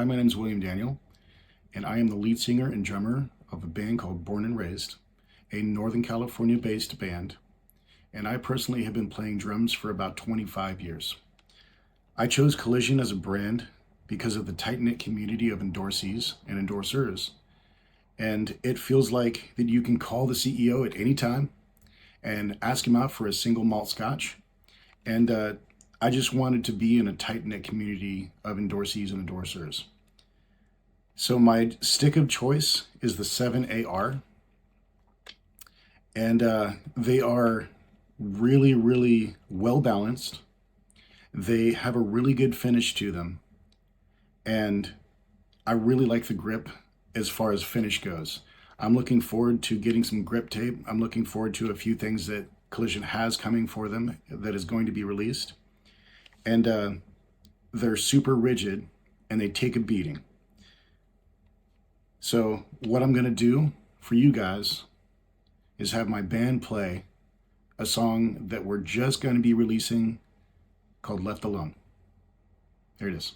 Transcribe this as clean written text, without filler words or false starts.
Hi, my name is William Daniel, and I am the lead singer and drummer of a band called Born and Raised, a Northern California-based band, and I personally have been playing drums for about 25 years. I chose Collision as a brand because of the tight-knit community of endorsees and endorsers, and it feels like that you can call the CEO at any time and ask him out for a single malt scotch, and I just wanted to be in a tight-knit community of endorsees and endorsers. So my stick of choice is the 7AR, and they are really, really well balanced. They have a really good finish to them, and I really like the grip as far as finish goes. I'm looking forward to getting some grip tape. I'm looking forward to a few things that Collision has coming for them that is going to be released. And they're super rigid and they take a beating. So what I'm gonna do for you guys is have my band play a song that we're just gonna be releasing called Left Alone. Here it is.